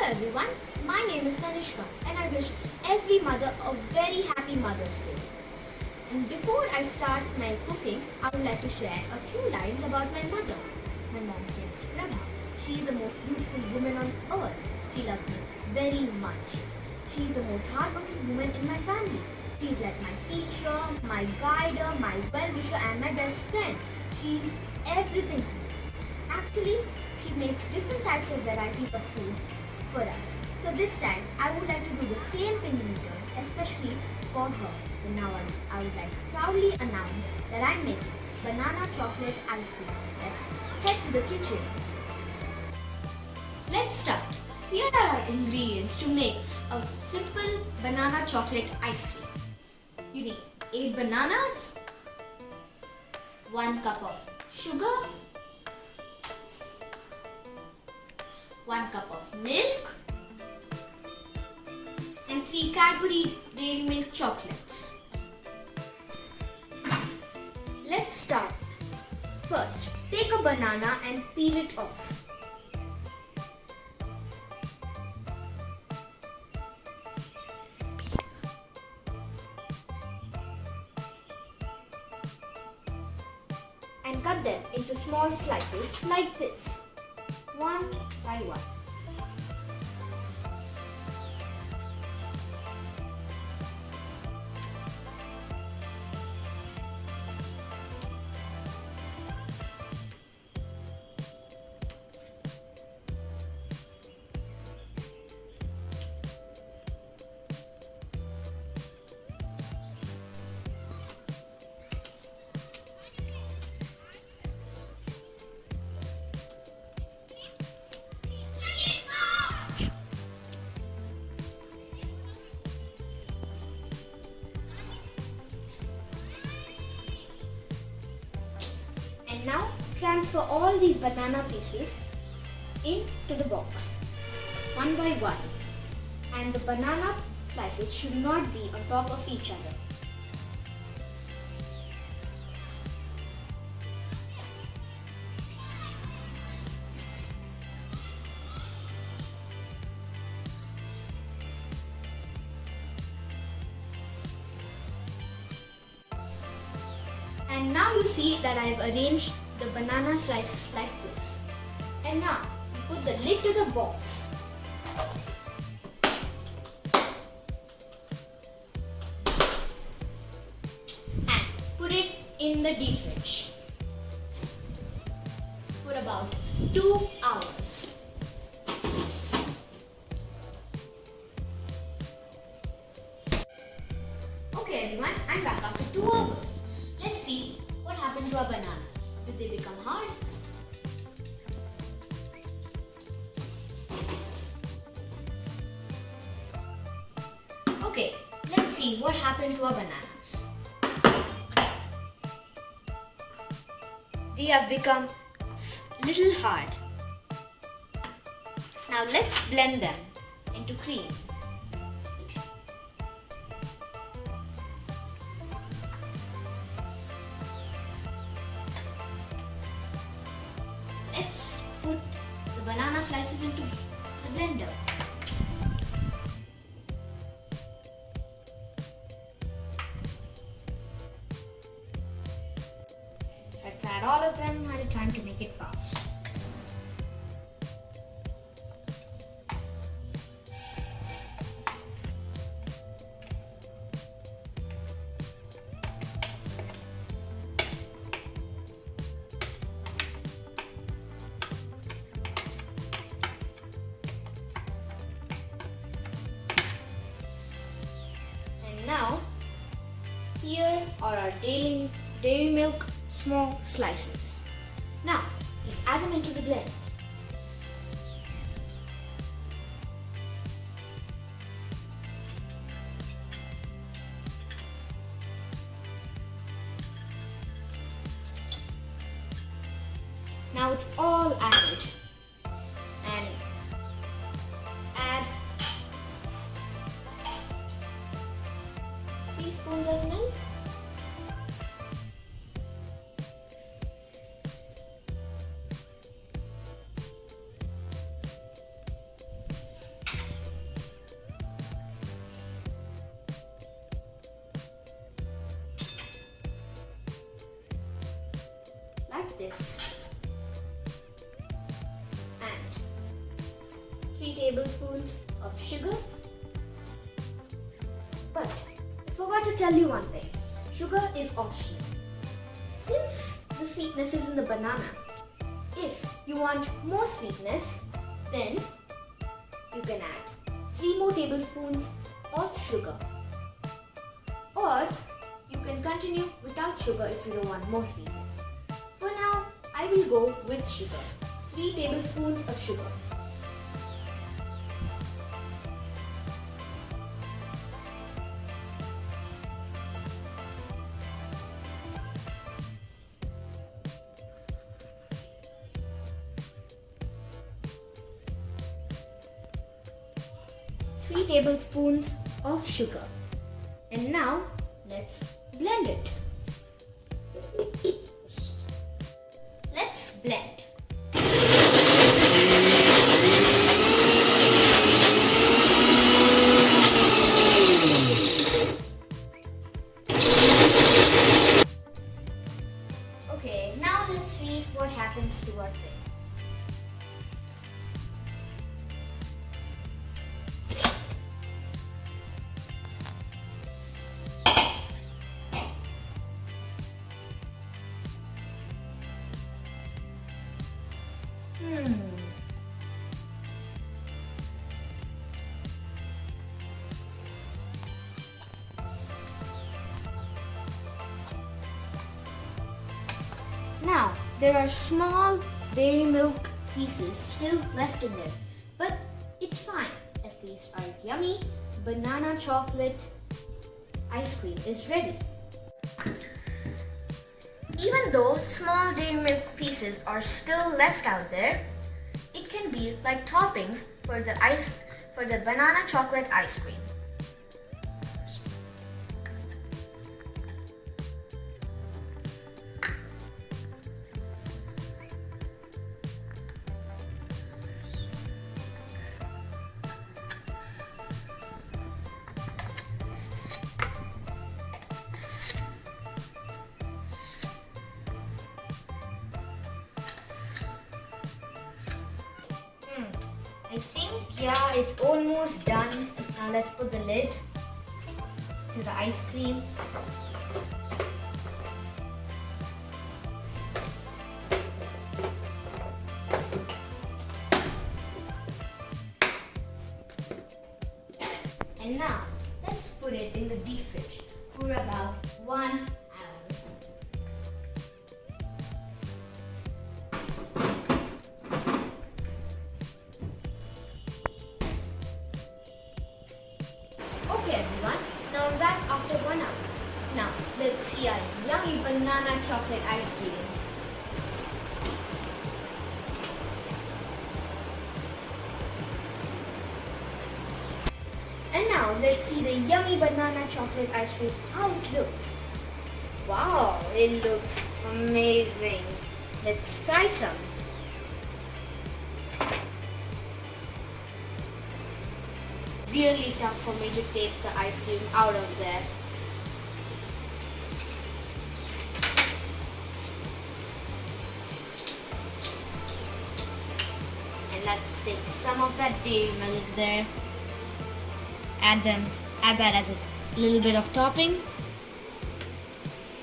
everyone, my name is Tanishka and I wish every mother a very happy Mother's Day. And before I start my cooking, I would like to share a few lines about my mother. My mom's name is Prabha. She is the most beautiful woman on earth. She loves me very much. She is the most hardworking woman in my family. She is like my teacher, my guider, my well-wisher and my best friend. She is everything to me. Actually, she makes different types of varieties of food for us. So this time, I would like to do the same thing in return, especially for her. And now I would like to proudly announce that I'm making banana chocolate ice cream. Let's head to the kitchen. Let's start. Here are our ingredients to make a simple banana chocolate ice cream. You need 8 bananas, 1 cup of sugar, 1 cup of milk and 3 Cadbury Dairy Milk chocolates. Let's start. First, take a banana and peel it off. And cut them into small slices like this, one by one. And now transfer all these banana pieces into the box, one by one. And the banana slices should not be on top of each other. And now you see that I have arranged the banana slices like this. And now you put the lid to the box. And put it in the deep fridge for about 2 hours. Okay everyone, I'm back after 2 hours. Let's see what happened to our bananas. Did they become hard? Okay, let's see what happened to our bananas. They have become little hard. Now let's blend them into cream. Let's put the banana slices into the blender. Let's add all of them at a time to make it fast. Now, here are our dairy milk small slices. Now, let's add them into the blend. Now it's all added. And add 3 spoons of milk. tablespoons of sugar. But I forgot to tell you one thing. Sugar is optional. Since the sweetness is in the banana, if you want more sweetness, then you can add 3 more tablespoons of sugar. Or you can continue without sugar if you don't want more sweetness. For now, I will go with sugar. 3 tablespoons of sugar. Three tablespoons of sugar. And now let's blend it. Let's blend. Okay, now let's see what happens to our thing. Now, there are small dairy milk pieces still left in there, but it's fine. At least our yummy banana chocolate ice cream is ready. Even though small dairy milk pieces are still left out there, it can be like toppings for the banana chocolate ice cream. I think, yeah, it's almost done. Now let's put the lid to the ice cream. And now, let's put it in the deep fridge for about 1 hour. Okay everyone, now I'm back after 1 hour. Now let's see our yummy banana chocolate ice cream. And now let's see the yummy banana chocolate ice cream, how it looks. Wow, it looks amazing. Let's try some. Really tough for me to take the ice cream out of there. And let's take some of that dairy milk there. Add that as a little bit of topping.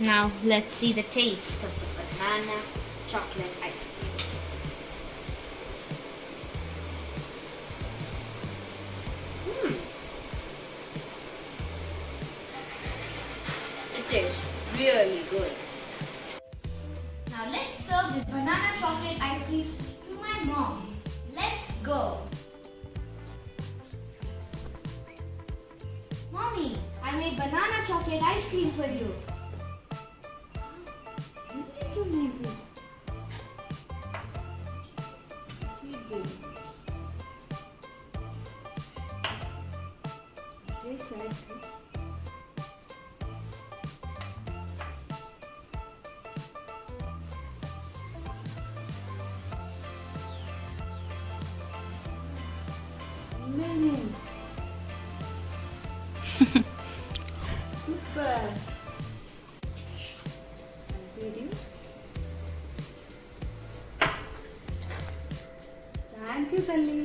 Now let's see the taste of the banana chocolate ice cream. It is really good. Now let's serve this banana chocolate ice cream to my mom. Let's go. Mommy, I made banana chocolate ice cream for you. When did you make it? Sweet baby. Tastes nice. Super. Thank you, Kalli.